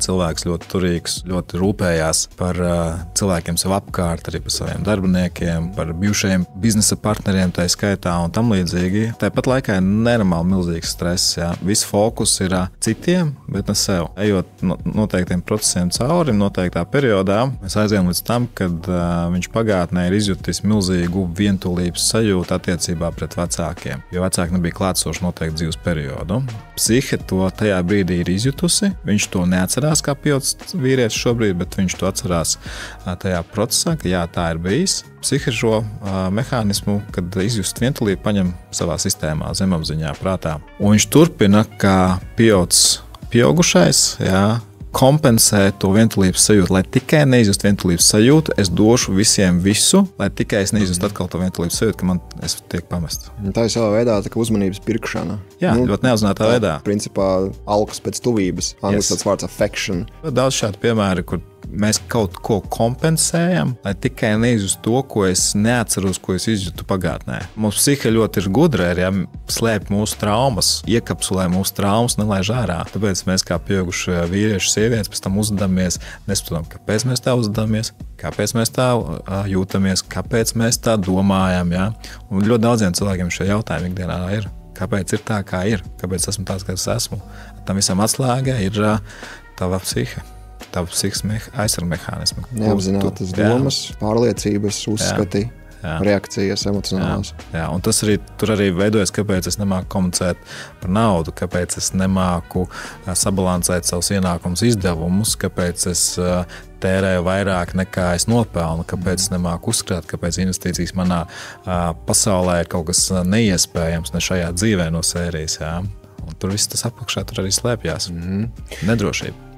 cilvēks ļoti turīgs, ļoti rūpējās par cilvēkiem sev apkārt, arī par saviem darbiniekiem, par bijušajiem biznesa partneriem, tā skaitā un tam līdzīgi. Tāpat laikā ir nenormāli milzīgs stress. Jā. Viss fokus ir citiem, bet ne sev. Ejot noteiktiem procesiem cauri, noteiktā periodā, mēs aizējām līdz tam, kad viņš pagātnē ir izjutis milzīgu vientulības sajūtu attiecībā pret vecākiem, jo vecāki nebija klātsoši noteikti dzīves periodu. Psihe to tajā brīdī ir izjutusi. Viņš to neatcerās kā pieaudzis vīrietis šobrīd, bet viņš to atcerās tajā procesā, ka jā, tā ir bijis. Psihe šo mehānismu, kad izjust vientulību, paņem savā sistēmā, zemapziņā, prātā. Un viņš turpina kā pieaugušais, jā, kompensē to vientulības sajūtu, lai tikai neizjust vientulības sajūtu, es došu visiem visu, lai tikai es neizjust atkal to vientulības sajūtu, ka es tiek pamests. Tā ir savā veidā tā kā uzmanības pirkšana. Jā, ļoti neapzinātā veidā. Principā alkas pēc tuvības, angļuiski tāds vārds affection. Daudz šādu piemēru, kur mēs kaut ko kompensējam, lai tikai neizjustu to, ko es neatceros, ko es izjūtu pagātnē. Mums psihe ļoti ir gudra, ja slēp mūsu traumas, iekapsulē mūsu traumas, nelaiž ārā. Tāpēc mēs kā pieaugušie vīrieši, sievietes pēc tam uzvedamies, nesaprotam, kāpēc mēs tā uzvedamies, kāpēc mēs tā jūtamies, kāpēc mēs tā domājam. Ja? Un ļoti daudziem cilvēkiem šie jautājumi ikdienā ir. Kāpēc ir tā, kā ir? Kāpēc esmu tāds, kāds esmu? Tam visam atslēga ir tava psihe. Tā psihisks aizsargmehānismi. Neapzinātas domas, pārliecības, uzskati, reakcijas emocionālās. Jā, un tas arī tur arī veidojas, kāpēc es nemāku komunicēt par naudu, kāpēc es nemāku sabalansēt savus ienākumus izdevumus, kāpēc es tērēju vairāk nekā es nopelnu, kāpēc es nemāku uzkrāt, kāpēc investīcijas manā pasaulē ir kaut kas neiespējams, ne šajā dzīvē no sērijas. Jā. Un tur viss tas apakšā tur arī slēpjās. Nedrošība.